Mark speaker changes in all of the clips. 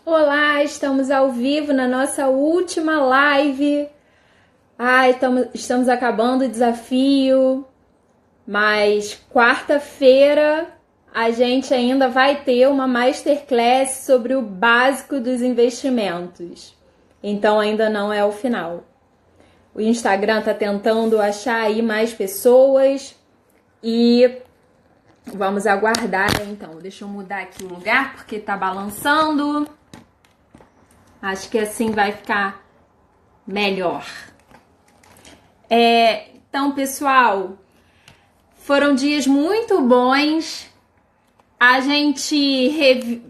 Speaker 1: Olá, estamos ao vivo na nossa última live. Estamos acabando o desafio, mas quarta-feira a gente ainda vai ter uma masterclass sobre o básico dos investimentos. Então ainda não é o final. O Instagram está tentando achar aí mais pessoas e vamos aguardar então. Deixa eu mudar aqui o lugar porque tá balançando. Acho que assim vai ficar melhor. Então, pessoal, foram dias muito bons. A gente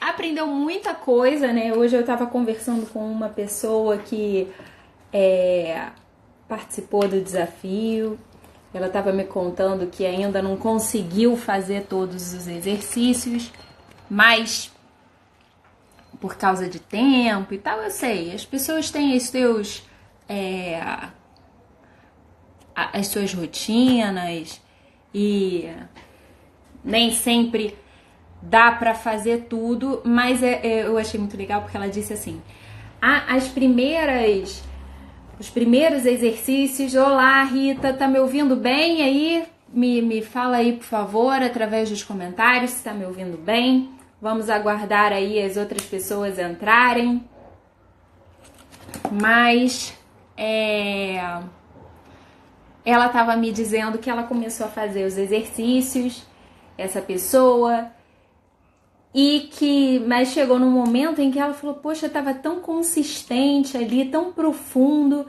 Speaker 1: aprendeu muita coisa, né? Hoje eu estava conversando com uma pessoa que participou do desafio. Ela estava me contando que ainda não conseguiu fazer todos os exercícios, mas por causa de tempo e tal, eu sei, as pessoas têm as suas rotinas e nem sempre dá para fazer tudo, mas eu achei muito legal porque ela disse assim: os primeiros exercícios. Olá, Rita, tá me ouvindo bem aí? Me fala aí, por favor, através dos comentários se tá me ouvindo bem. Vamos aguardar aí as outras pessoas entrarem. Mas ela estava me dizendo que ela começou a fazer os exercícios, essa pessoa, mas chegou num momento em que ela falou: poxa, estava tão consistente ali, tão profundo,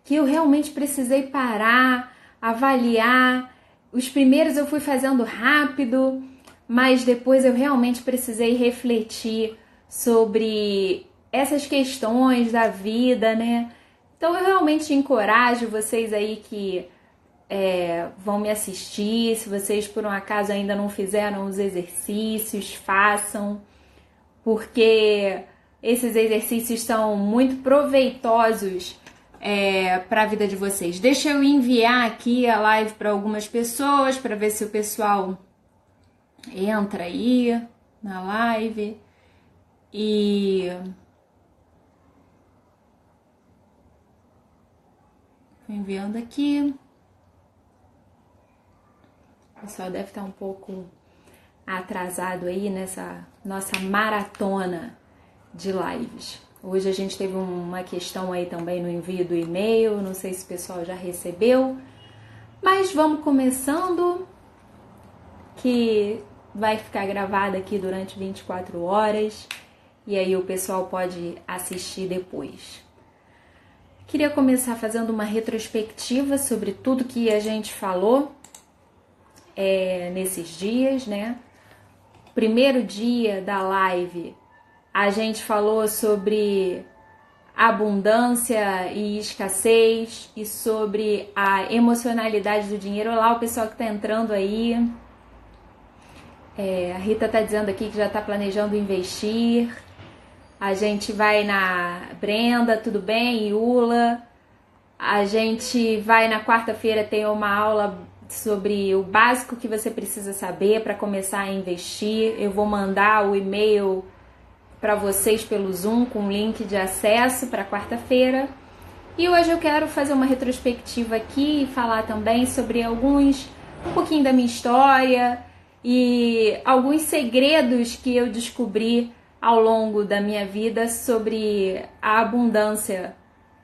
Speaker 1: que eu realmente precisei parar, avaliar. Os primeiros eu fui fazendo rápido, mas depois eu realmente precisei refletir sobre essas questões da vida, né? Então eu realmente encorajo vocês aí que vão me assistir. Se vocês por um acaso ainda não fizeram os exercícios, façam, porque esses exercícios são muito proveitosos para a vida de vocês. Deixa eu enviar aqui a live para algumas pessoas para ver se o pessoal entra aí na live. E tô enviando aqui. O pessoal deve estar um pouco atrasado aí nessa nossa maratona de lives. Hoje a gente teve uma questão aí também no envio do e-mail, não sei se o pessoal já recebeu, mas vamos começando, que vai ficar gravado aqui durante 24 horas e aí o pessoal pode assistir depois. Queria começar fazendo uma retrospectiva sobre tudo que a gente falou nesses dias, né? Primeiro dia da live, a gente falou sobre abundância e escassez e sobre a emocionalidade do dinheiro. Olá, o pessoal que tá entrando aí. A Rita tá dizendo aqui que já tá planejando investir. A gente vai na Brenda, tudo bem? Iula. A gente vai na quarta-feira ter uma aula sobre o básico que você precisa saber para começar a investir. Eu vou mandar o e-mail para vocês pelo Zoom com link de acesso para quarta-feira. E hoje eu quero fazer uma retrospectiva aqui e falar também sobre um pouquinho da minha história e alguns segredos que eu descobri ao longo da minha vida sobre a abundância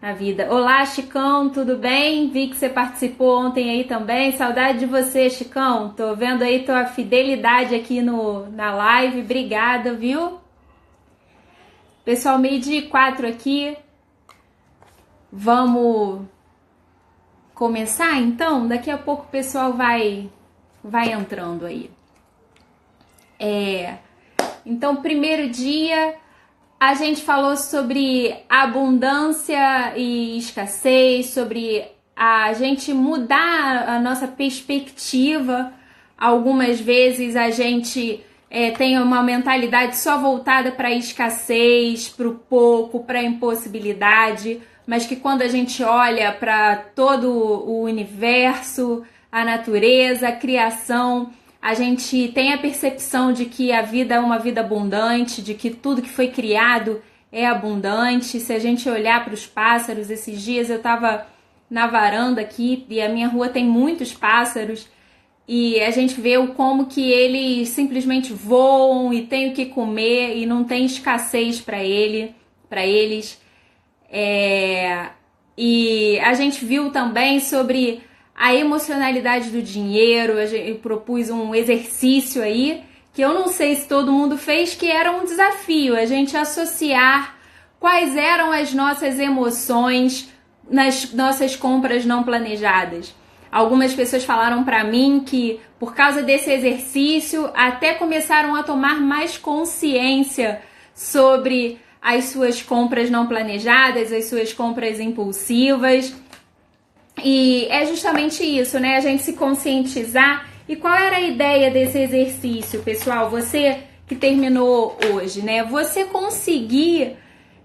Speaker 1: na vida. Olá, Chicão, tudo bem? Vi que você participou ontem aí também. Saudade de você, Chicão. Tô vendo aí tua fidelidade aqui na live. Obrigada, viu? Pessoal, 12:04 aqui. Vamos começar então? Daqui a pouco o pessoal vai entrando aí. Então, primeiro dia, a gente falou sobre abundância e escassez, sobre a gente mudar a nossa perspectiva. Algumas vezes a gente tem uma mentalidade só voltada para a escassez, para o pouco, para a impossibilidade, mas que quando a gente olha para todo o universo, a natureza, a criação, a gente tem a percepção de que a vida é uma vida abundante, de que tudo que foi criado é abundante. Se a gente olhar para os pássaros, esses dias eu estava na varanda aqui e a minha rua tem muitos pássaros e a gente vê como que eles simplesmente voam e tem o que comer e não tem escassez para eles. E a gente viu também sobre a emocionalidade do dinheiro. Eu propus um exercício aí, que eu não sei se todo mundo fez, que era um desafio, a gente associar quais eram as nossas emoções nas nossas compras não planejadas. Algumas pessoas falaram para mim que por causa desse exercício até começaram a tomar mais consciência sobre as suas compras não planejadas, as suas compras impulsivas. E é justamente isso, né? A gente se conscientizar. E qual era a ideia desse exercício, pessoal? Você que terminou hoje, né? Você conseguir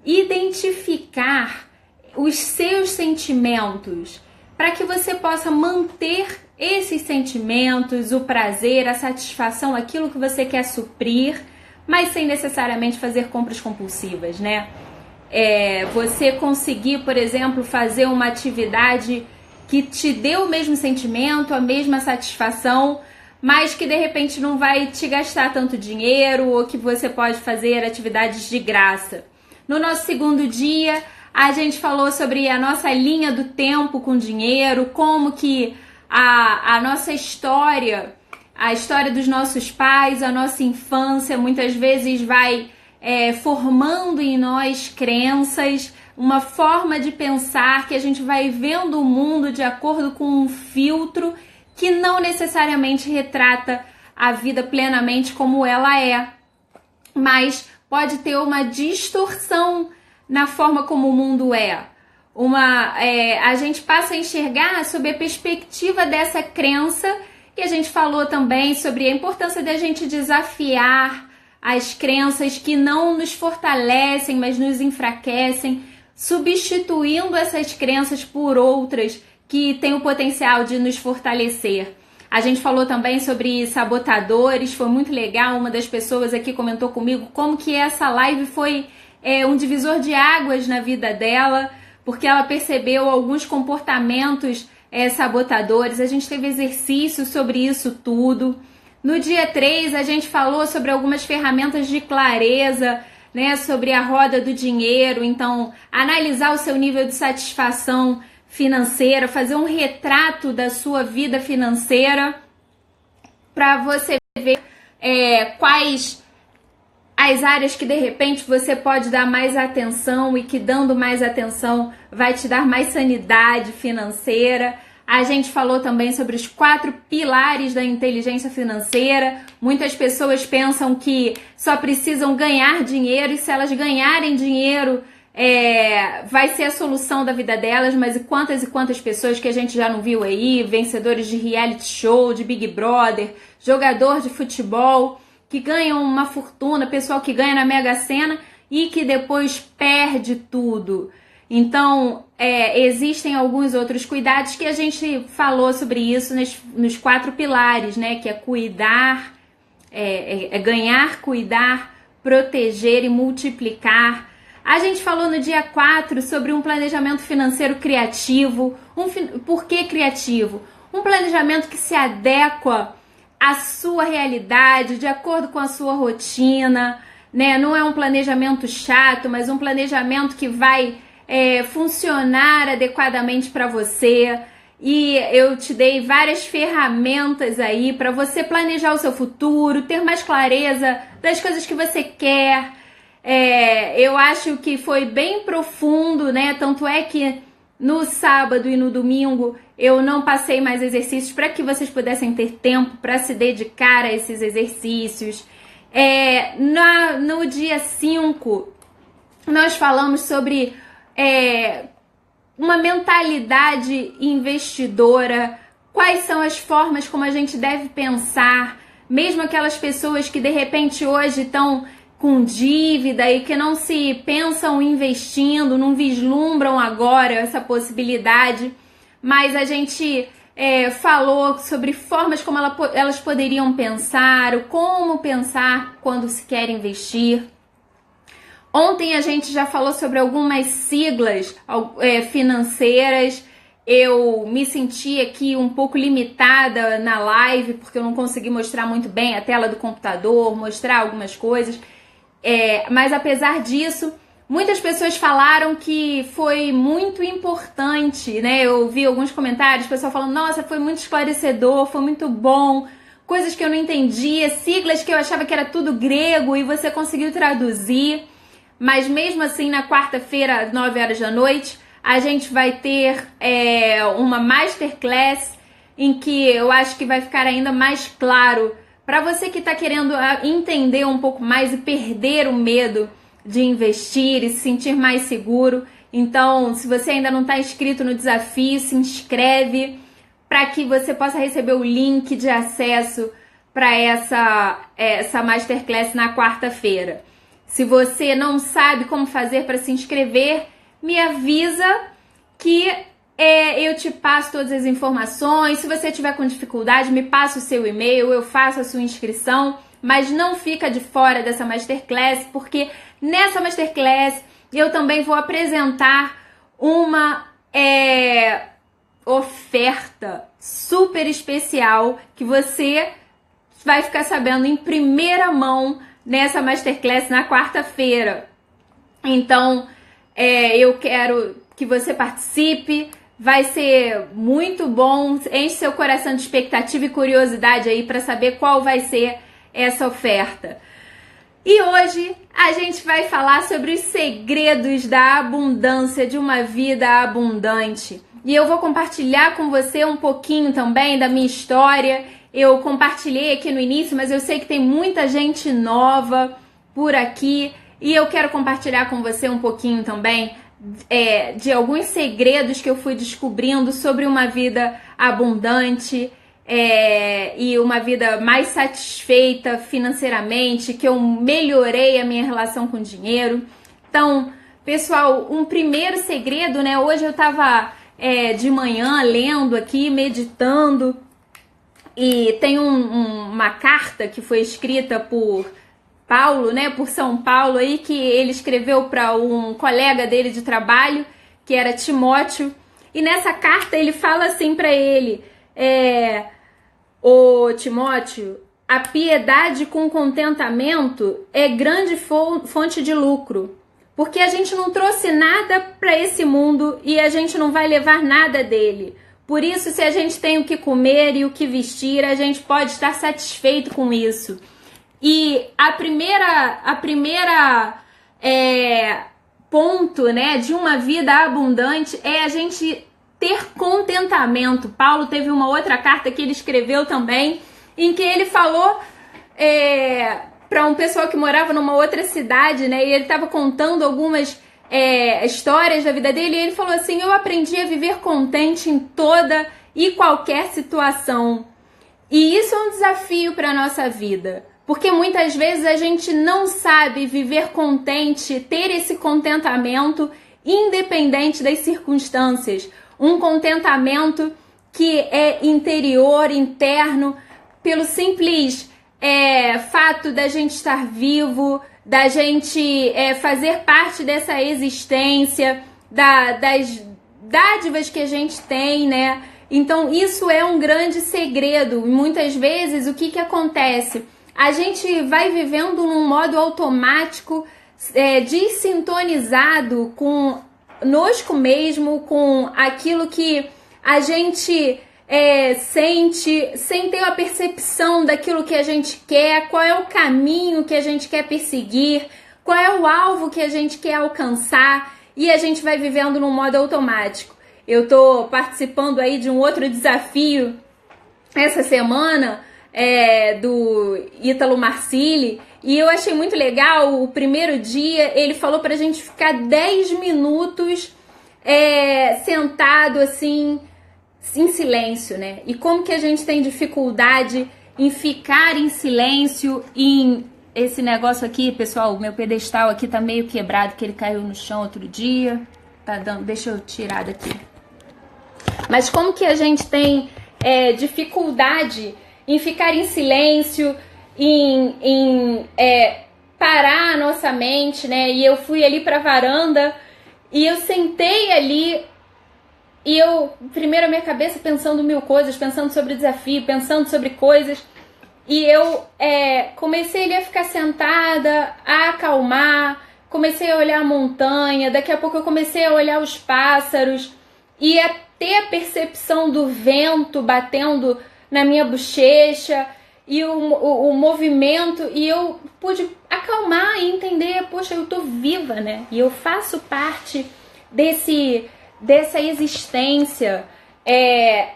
Speaker 1: identificar os seus sentimentos para que você possa manter esses sentimentos, o prazer, a satisfação, aquilo que você quer suprir, mas sem necessariamente fazer compras compulsivas, né? Você conseguir, por exemplo, fazer uma atividade que te dê o mesmo sentimento, a mesma satisfação, mas que de repente não vai te gastar tanto dinheiro, ou que você pode fazer atividades de graça. No nosso segundo dia, a gente falou sobre a nossa linha do tempo com dinheiro, como que a nossa história, a história dos nossos pais, a nossa infância, muitas vezes vai formando em nós crenças, uma forma de pensar que a gente vai vendo o mundo de acordo com um filtro que não necessariamente retrata a vida plenamente como ela é, mas pode ter uma distorção na forma como o mundo é. A gente passa a enxergar sob a perspectiva dessa crença, e a gente falou também sobre a importância de a gente desafiar as crenças que não nos fortalecem, mas nos enfraquecem, substituindo essas crenças por outras que têm o potencial de nos fortalecer. A gente falou também sobre sabotadores, foi muito legal. Uma das pessoas aqui comentou comigo como que essa live foi um divisor de águas na vida dela, porque ela percebeu alguns comportamentos sabotadores. A gente teve exercício sobre isso tudo. No dia 3, a gente falou sobre algumas ferramentas de clareza, né, sobre a roda do dinheiro. Então, analisar o seu nível de satisfação financeira, fazer um retrato da sua vida financeira para você ver quais as áreas que de repente você pode dar mais atenção e que dando mais atenção vai te dar mais sanidade financeira. A gente falou também sobre os 4 pilares da inteligência financeira. Muitas pessoas pensam que só precisam ganhar dinheiro e se elas ganharem dinheiro vai ser a solução da vida delas, mas e quantas pessoas que a gente já não viu aí, vencedores de reality show, de Big Brother, jogador de futebol, que ganham uma fortuna, pessoal que ganha na Mega Sena e que depois perde tudo. Então, existem alguns outros cuidados que a gente falou sobre isso nos 4 pilares, né? Que é cuidar, ganhar, cuidar, proteger e multiplicar. A gente falou no dia 4 sobre um planejamento financeiro criativo. Por que criativo? Um planejamento que se adequa à sua realidade, de acordo com a sua rotina, né? Não é um planejamento chato, mas um planejamento que vai funcionar adequadamente para você. E eu te dei várias ferramentas aí para você planejar o seu futuro, ter mais clareza das coisas que você quer. Eu acho que foi bem profundo, né? Tanto é que no sábado e no domingo eu não passei mais exercícios para que vocês pudessem ter tempo para se dedicar a esses exercícios. No dia 5, nós falamos sobre uma mentalidade investidora, quais são as formas como a gente deve pensar, mesmo aquelas pessoas que de repente hoje estão com dívida e que não se pensam investindo, não vislumbram agora essa possibilidade, mas a gente falou sobre formas como elas poderiam pensar, o como pensar quando se quer investir. Ontem a gente já falou sobre algumas siglas financeiras. Eu me senti aqui um pouco limitada na live, porque eu não consegui mostrar muito bem a tela do computador, mostrar algumas coisas. Mas apesar disso, muitas pessoas falaram que foi muito importante, né? Eu vi alguns comentários, o pessoal falando, nossa, foi muito esclarecedor, foi muito bom, coisas que eu não entendia, siglas que eu achava que era tudo grego e você conseguiu traduzir. Mas mesmo assim, na quarta-feira, às 9 horas da noite, a gente vai ter uma masterclass em que eu acho que vai ficar ainda mais claro para você que está querendo entender um pouco mais e perder o medo de investir e se sentir mais seguro. Então, se você ainda não está inscrito no desafio, se inscreve para que você possa receber o link de acesso para essa masterclass na quarta-feira. Se você não sabe como fazer para se inscrever, me avisa que eu te passo todas as informações. Se você tiver com dificuldade, me passa o seu e-mail, eu faço a sua inscrição. Mas não fica de fora dessa masterclass, porque nessa masterclass eu também vou apresentar uma oferta super especial que você vai ficar sabendo em primeira mão nessa masterclass na quarta-feira. Então, eu quero que você participe, vai ser muito bom, enche seu coração de expectativa e curiosidade aí para saber qual vai ser essa oferta. E hoje a gente vai falar sobre os segredos da abundância, de uma vida abundante. E eu vou compartilhar com você um pouquinho também da minha história. Eu compartilhei aqui no início, mas eu sei que tem muita gente nova por aqui e eu quero compartilhar com você um pouquinho também de alguns segredos que eu fui descobrindo sobre uma vida abundante e uma vida mais satisfeita financeiramente, que eu melhorei a minha relação com o dinheiro. Então, pessoal, um primeiro segredo, né? Hoje eu tava de manhã lendo aqui, meditando. E tem uma carta que foi escrita por Paulo, né, por São Paulo, aí, que ele escreveu para um colega dele de trabalho, que era Timóteo. E nessa carta ele fala assim para ele, ô Timóteo, a piedade com contentamento é grande fonte de lucro, porque a gente não trouxe nada para esse mundo e a gente não vai levar nada dele. Por isso, se a gente tem o que comer e o que vestir, a gente pode estar satisfeito com isso. E a primeira ponto, né, de uma vida abundante é a gente ter contentamento. Paulo teve uma outra carta que ele escreveu também, em que ele falou para um pessoal que morava numa outra cidade, né, e ele estava contando algumas histórias da vida dele, e ele falou assim, eu aprendi a viver contente em toda e qualquer situação. E isso é um desafio para a nossa vida, porque muitas vezes a gente não sabe viver contente, ter esse contentamento independente das circunstâncias, um contentamento que é interior, interno, pelo simples fato da gente estar vivo, da gente fazer parte dessa existência, das dádivas que a gente tem, né? Então isso é um grande segredo. Muitas vezes o que acontece? A gente vai vivendo num modo automático, desintonizado conosco mesmo, com aquilo que a gente sente, sem ter a percepção daquilo que a gente quer, qual é o caminho que a gente quer perseguir, qual é o alvo que a gente quer alcançar, e a gente vai vivendo num modo automático. Eu tô participando aí de um outro desafio essa semana, do Ítalo Marcilli, e eu achei muito legal. O primeiro dia ele falou pra gente ficar 10 minutos sentado assim, em silêncio, né? E como que a gente tem dificuldade em ficar em silêncio, esse negócio aqui, pessoal, o meu pedestal aqui tá meio quebrado, que ele caiu no chão outro dia. Tá dando, deixa eu tirar daqui. Mas como que a gente tem dificuldade em ficar em silêncio, em parar a nossa mente, né? E eu fui ali para a varanda e eu sentei ali e primeiro a minha cabeça pensando mil coisas, pensando sobre desafio, pensando sobre coisas. E eu comecei ali a ficar sentada, a acalmar, comecei a olhar a montanha, daqui a pouco eu comecei a olhar os pássaros e a ter a percepção do vento batendo na minha bochecha e o movimento, e eu pude acalmar e entender, poxa, eu tô viva, né? E eu faço parte dessa existência,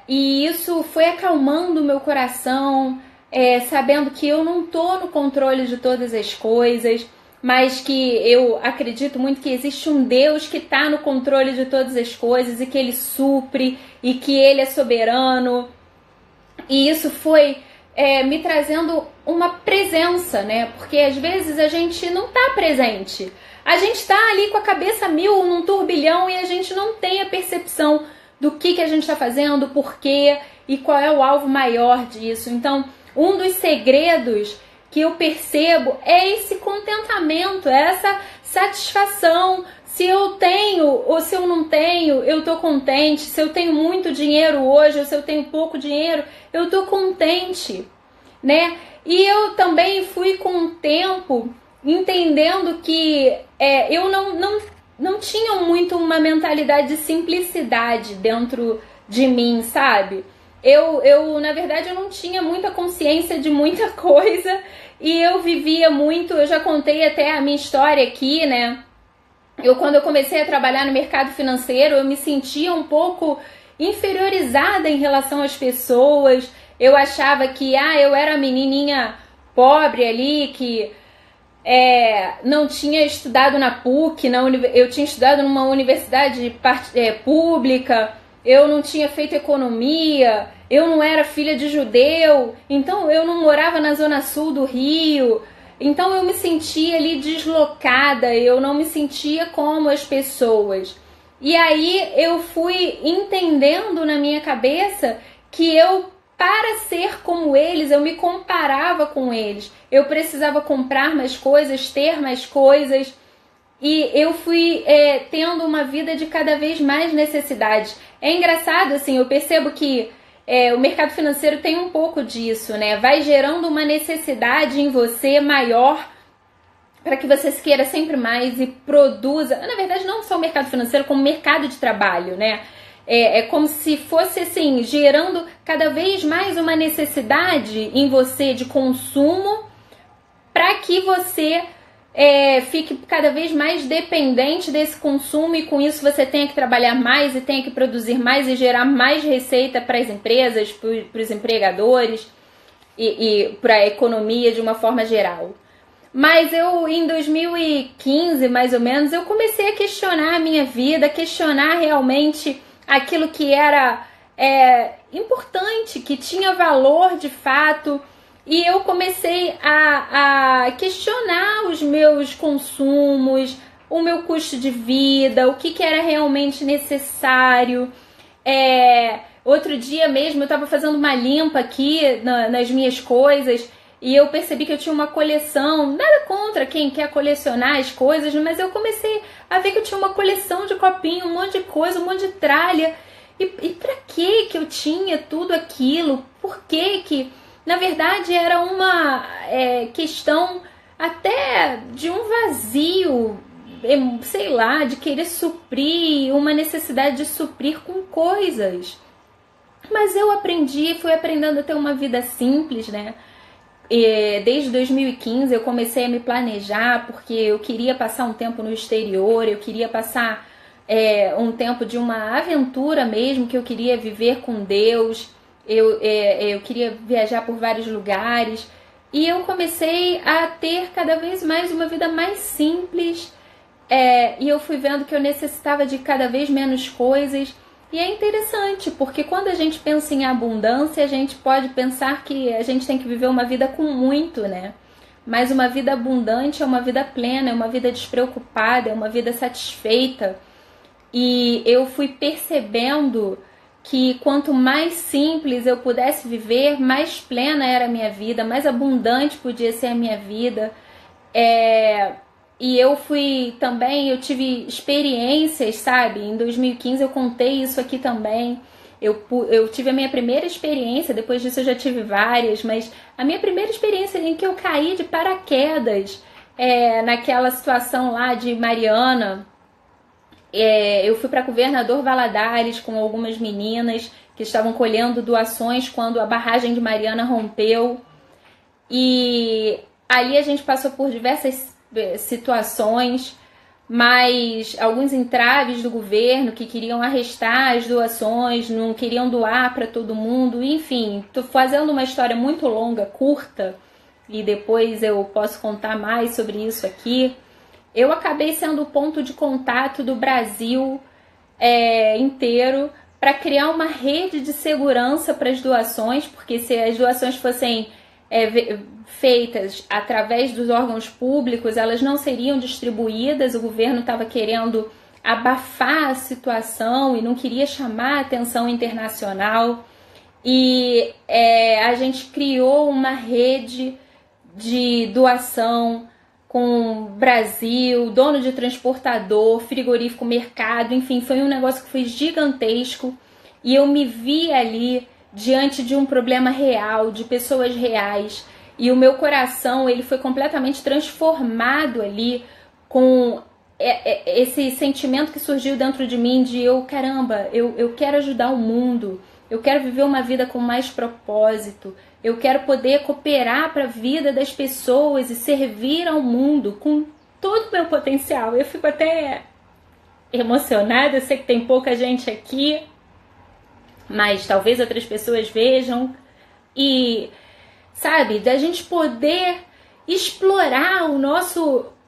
Speaker 1: e isso foi acalmando o meu coração, sabendo que eu não tô no controle de todas as coisas, mas que eu acredito muito que existe um Deus que está no controle de todas as coisas e que Ele supre e que Ele é soberano. E isso foi me trazendo uma presença, né? Porque às vezes a gente não está presente. A gente está ali com a cabeça a mil num turbilhão e a gente não tem a percepção do que a gente está fazendo, por quê e qual é o alvo maior disso. Então, um dos segredos que eu percebo é esse contentamento, essa satisfação. Se eu tenho ou se eu não tenho, eu tô contente. Se eu tenho muito dinheiro hoje ou se eu tenho pouco dinheiro, eu tô contente, né? E eu também fui com o tempo entendendo que eu não tinha muito uma mentalidade de simplicidade dentro de mim, sabe? Na verdade, eu não tinha muita consciência de muita coisa e eu vivia muito. Eu já contei até a minha história aqui, né? Quando eu comecei a trabalhar no mercado financeiro, eu me sentia um pouco inferiorizada em relação às pessoas. Eu achava que eu era a menininha pobre ali, que não tinha estudado na PUC, eu tinha estudado numa universidade pública, eu não tinha feito economia, eu não era filha de judeu, então eu não morava na zona sul do Rio. Então eu me sentia ali deslocada, eu não me sentia como as pessoas. E aí eu fui entendendo na minha cabeça que para ser como eles, eu me comparava com eles. Eu precisava comprar mais coisas, ter mais coisas. E eu fui tendo uma vida de cada vez mais necessidades. É engraçado, assim, eu percebo que o mercado financeiro tem um pouco disso, né? Vai gerando uma necessidade em você maior para que você se queira sempre mais e produza. Na verdade, não só o mercado financeiro, como o mercado de trabalho, né? É como se fosse assim, gerando cada vez mais uma necessidade em você de consumo para que você fique cada vez mais dependente desse consumo e com isso você tenha que trabalhar mais e tenha que produzir mais e gerar mais receita para as empresas, para os empregadores e para a economia de uma forma geral. Mas em 2015, mais ou menos, eu comecei a questionar a minha vida, questionar realmente aquilo que era importante, que tinha valor de fato. E eu comecei a questionar os meus consumos, o meu custo de vida, o que era realmente necessário. Outro dia mesmo eu estava fazendo uma limpa aqui nas minhas coisas e eu percebi que eu tinha uma coleção, nada contra quem quer colecionar as coisas, mas eu comecei a ver que eu tinha uma coleção de copinho, um monte de coisa, um monte de tralha. E pra que eu tinha tudo aquilo? Por que... Na verdade, era uma questão até de um vazio, sei lá, de querer suprir, uma necessidade de suprir com coisas. Mas eu fui aprendendo a ter uma vida simples, né? Desde 2015 eu comecei a me planejar, porque eu queria passar um tempo no exterior, eu queria passar um tempo de uma aventura mesmo, que eu queria viver com Deus. Eu queria viajar por vários lugares e eu comecei a ter cada vez mais uma vida mais simples e eu fui vendo que eu necessitava de cada vez menos coisas. E é interessante, porque quando a gente pensa em abundância, a gente pode pensar que a gente tem que viver uma vida com muito, né? Mas uma vida abundante é uma vida plena, é uma vida despreocupada, é uma vida satisfeita. E eu fui percebendo que quanto mais simples eu pudesse viver, mais plena era a minha vida, mais abundante podia ser a minha vida. E eu fui também, eu tive experiências, sabe? Em 2015 eu contei isso aqui também. Eu tive a minha primeira experiência, depois disso eu já tive várias, mas a minha primeira experiência em que eu caí de paraquedas, naquela situação lá de Mariana, eu fui para Governador Valadares com algumas meninas que estavam colhendo doações quando a barragem de Mariana rompeu. E ali a gente passou por diversas situações, mas alguns entraves do governo que queriam arrestar as doações, não queriam doar para todo mundo. Enfim, tô fazendo uma história muito longa, curta, e depois eu posso contar mais sobre isso aqui. Eu acabei sendo o ponto de contato do Brasil inteiro para criar uma rede de segurança para as doações, porque se as doações fossem feitas através dos órgãos públicos, elas não seriam distribuídas. O governo estava querendo abafar a situação e não queria chamar a atenção internacional. E a gente criou uma rede de doação com Brasil, dono de transportador, frigorífico, mercado, enfim, foi um negócio que foi gigantesco. E eu me vi ali diante de um problema real, de pessoas reais, e o meu coração ele foi completamente transformado ali com esse sentimento que surgiu dentro de mim de caramba, eu quero ajudar o mundo, eu quero viver uma vida com mais propósito, eu quero poder cooperar para a vida das pessoas e servir ao mundo com todo o meu potencial. Eu fico até emocionada, eu sei que tem pouca gente aqui, mas talvez outras pessoas vejam. E, sabe, da gente poder explorar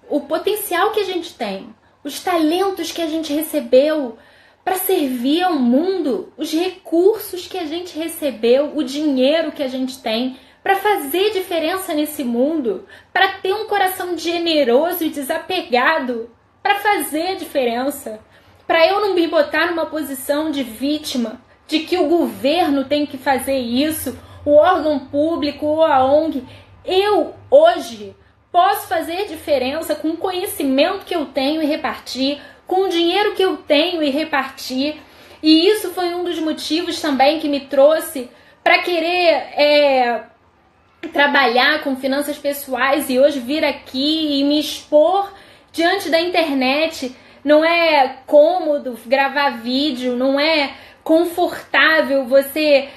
Speaker 1: o potencial que a gente tem, os talentos que a gente recebeu para servir ao mundo, os recursos que a gente recebeu, o dinheiro que a gente tem para fazer diferença nesse mundo, para ter um coração generoso e desapegado, para fazer diferença, para eu não me botar numa posição de vítima, de que o governo tem que fazer isso, o órgão público ou a ONG. Eu, hoje, posso fazer diferença com o conhecimento que eu tenho e repartir, com o dinheiro que eu tenho e repartir. E isso foi um dos motivos também que me trouxe para querer trabalhar com finanças pessoais e hoje vir aqui e me expor diante da internet. Não é cômodo gravar vídeo, não é confortável você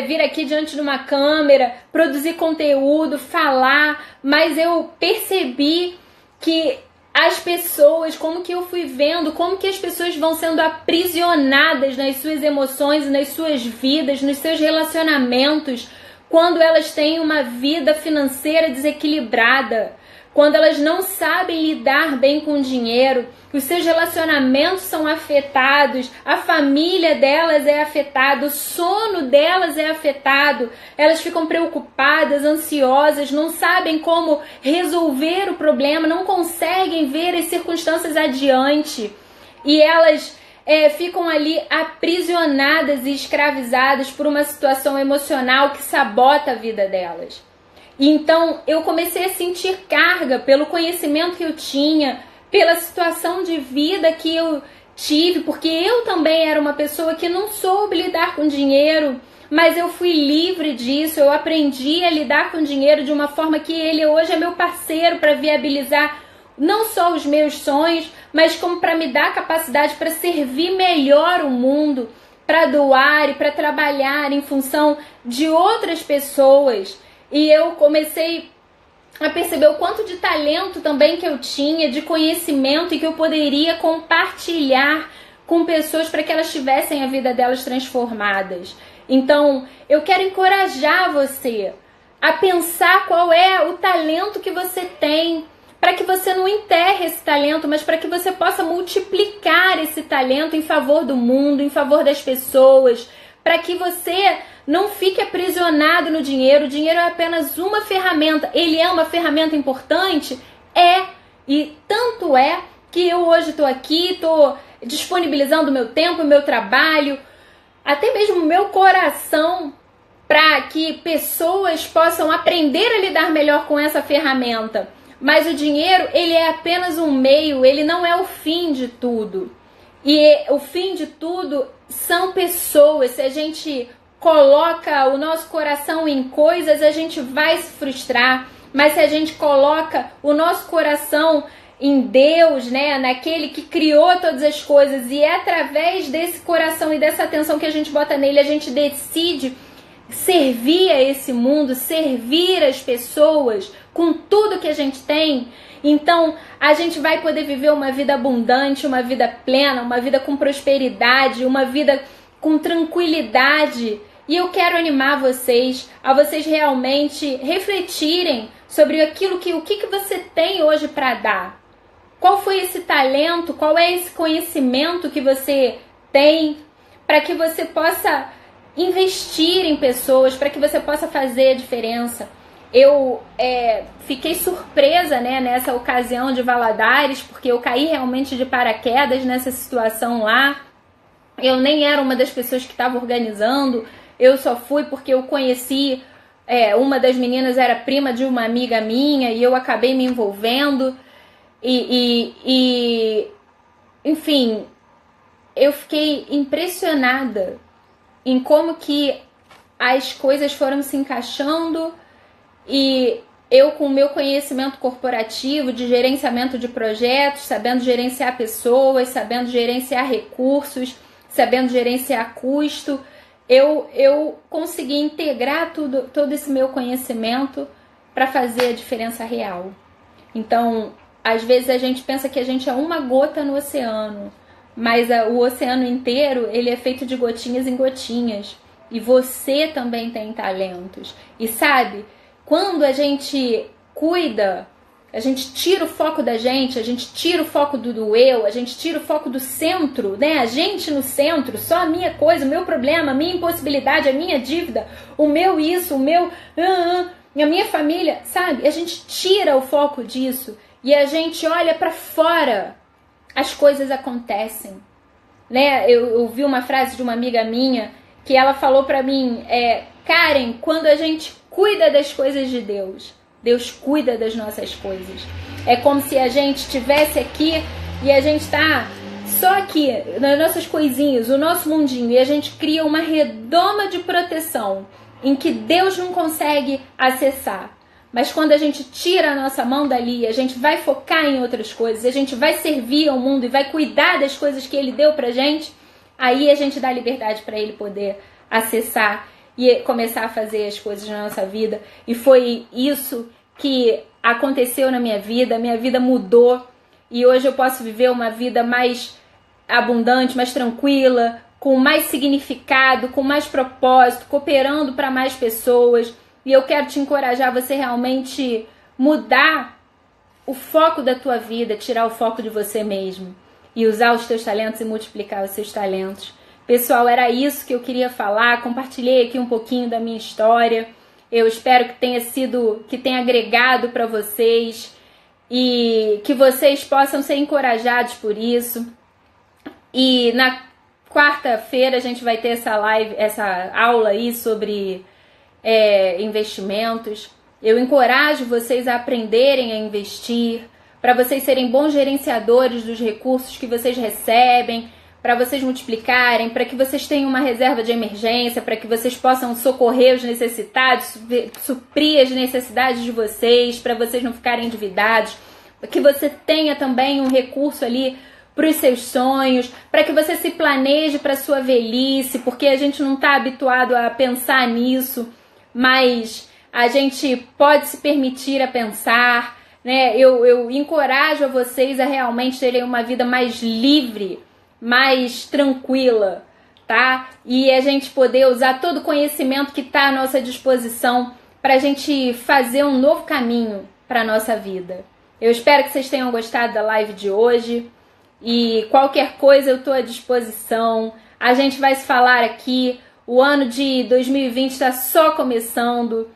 Speaker 1: vir aqui diante de uma câmera, produzir conteúdo, falar, mas eu percebi que as pessoas, como que eu fui vendo, como que as pessoas vão sendo aprisionadas nas suas emoções, nas suas vidas, nos seus relacionamentos, quando elas têm uma vida financeira desequilibrada, quando elas não sabem lidar bem com o dinheiro, os seus relacionamentos são afetados, a família delas é afetada, o sono delas é afetado, elas ficam preocupadas, ansiosas, não sabem como resolver o problema, não conseguem ver as circunstâncias adiante e elas ficam ali aprisionadas e escravizadas por uma situação emocional que sabota a vida delas. Então eu comecei a sentir carga pelo conhecimento que eu tinha, pela situação de vida que eu tive, porque eu também era uma pessoa que não soube lidar com dinheiro, mas eu fui livre disso, eu aprendi a lidar com dinheiro de uma forma que ele hoje é meu parceiro para viabilizar não só os meus sonhos, mas como para me dar capacidade para servir melhor o mundo, para doar e para trabalhar em função de outras pessoas. E eu comecei a perceber o quanto de talento também que eu tinha, de conhecimento e que eu poderia compartilhar com pessoas para que elas tivessem a vida delas transformadas. Então, eu quero encorajar você a pensar qual é o talento que você tem, para que você não enterre esse talento, mas para que você possa multiplicar esse talento em favor do mundo, em favor das pessoas, para que você não fique aprisionado no dinheiro. O dinheiro é apenas uma ferramenta. Ele é uma ferramenta importante? É. E tanto é que eu hoje estou aqui, estou disponibilizando o meu tempo, o meu trabalho, até mesmo o meu coração, para que pessoas possam aprender a lidar melhor com essa ferramenta. Mas o dinheiro, ele é apenas um meio, ele não é o fim de tudo. E o fim de tudo são pessoas. Se a gente coloca o nosso coração em coisas, a gente vai se frustrar. Mas se a gente coloca o nosso coração em Deus, né, naquele que criou todas as coisas, e é através desse coração e dessa atenção que a gente bota nele, a gente decide servir a esse mundo, servir as pessoas com tudo que a gente tem, então a gente vai poder viver uma vida abundante, uma vida plena, uma vida com prosperidade, uma vida com tranquilidade. E eu quero animar vocês a vocês realmente refletirem sobre aquilo o que você tem hoje para dar. Qual foi esse talento, qual é esse conhecimento que você tem, para que você possa investir em pessoas, para que você possa fazer a diferença. Eu fiquei surpresa, né, nessa ocasião de Valadares, porque eu caí realmente de paraquedas nessa situação lá. Eu nem era uma das pessoas que estava organizando, eu só fui porque eu conheci, uma das meninas era prima de uma amiga minha e eu acabei me envolvendo. Enfim, eu fiquei impressionada em como que as coisas foram se encaixando, e eu, com o meu conhecimento corporativo de gerenciamento de projetos, sabendo gerenciar pessoas, sabendo gerenciar recursos, sabendo gerenciar custo, eu consegui integrar todo esse meu conhecimento para fazer a diferença real. Então, às vezes a gente pensa que a gente é uma gota no oceano, mas o oceano inteiro, ele é feito de gotinhas em gotinhas. E você também tem talentos. E sabe, quando a gente cuida, a gente tira o foco da gente, a gente tira o foco do eu, a gente tira o foco do centro, né? A gente no centro, só a minha coisa, o meu problema, a minha impossibilidade, a minha dívida, o meu isso, o meu... a minha família, sabe? A gente tira o foco disso e a gente olha pra fora. As coisas acontecem, né? Eu ouvi uma frase de uma amiga minha que ela falou pra mim, Karen, quando a gente cuida das coisas de Deus, Deus cuida das nossas coisas. É como se a gente estivesse aqui e a gente tá só aqui, nas nossas coisinhas, o nosso mundinho, e a gente cria uma redoma de proteção em que Deus não consegue acessar. Mas quando a gente tira a nossa mão dali, a gente vai focar em outras coisas, a gente vai servir ao mundo e vai cuidar das coisas que Ele deu pra gente, aí a gente dá liberdade para Ele poder acessar e começar a fazer as coisas na nossa vida. E foi isso que aconteceu na minha vida mudou, e hoje eu posso viver uma vida mais abundante, mais tranquila, com mais significado, com mais propósito, cooperando para mais pessoas. E eu quero te encorajar a você realmente mudar o foco da tua vida, tirar o foco de você mesmo e usar os teus talentos e multiplicar os seus talentos. Pessoal, era isso que eu queria falar. Compartilhei aqui um pouquinho da minha história. Eu espero que tenha agregado para vocês e que vocês possam ser encorajados por isso. E na quarta-feira a gente vai ter essa aula aí sobre investimentos. Eu encorajo vocês a aprenderem a investir, para vocês serem bons gerenciadores dos recursos que vocês recebem, para vocês multiplicarem, para que vocês tenham uma reserva de emergência, para que vocês possam socorrer os necessitados, suprir as necessidades de vocês, para vocês não ficarem endividados, para que você tenha também um recurso ali para os seus sonhos, para que você se planeje para a sua velhice, porque a gente não está habituado a pensar nisso, mas a gente pode se permitir a pensar, né? Eu encorajo a vocês a realmente terem uma vida mais livre, mais tranquila, tá? E a gente poder usar todo o conhecimento que está à nossa disposição para a gente fazer um novo caminho para a nossa vida. Eu espero que vocês tenham gostado da live de hoje e qualquer coisa eu estou à disposição. A gente vai se falar aqui. O ano de 2020 está só começando,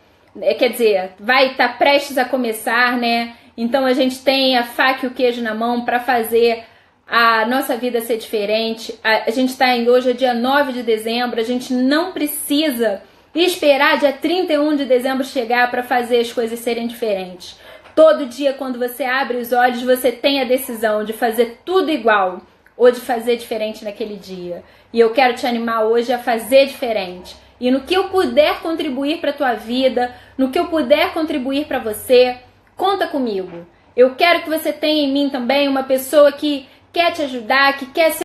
Speaker 1: quer dizer, vai estar prestes a começar, né? Então a gente tem a faca e o queijo na mão para fazer a nossa vida ser diferente. A gente está hoje é dia 9 de dezembro, a gente não precisa esperar dia 31 de dezembro chegar para fazer as coisas serem diferentes. Todo dia, quando você abre os olhos, você tem a decisão de fazer tudo igual ou de fazer diferente naquele dia. E eu quero te animar hoje a fazer diferente. E no que eu puder contribuir para a tua vida, no que eu puder contribuir para você, conta comigo. Eu quero que você tenha em mim também uma pessoa que quer te ajudar, que quer ser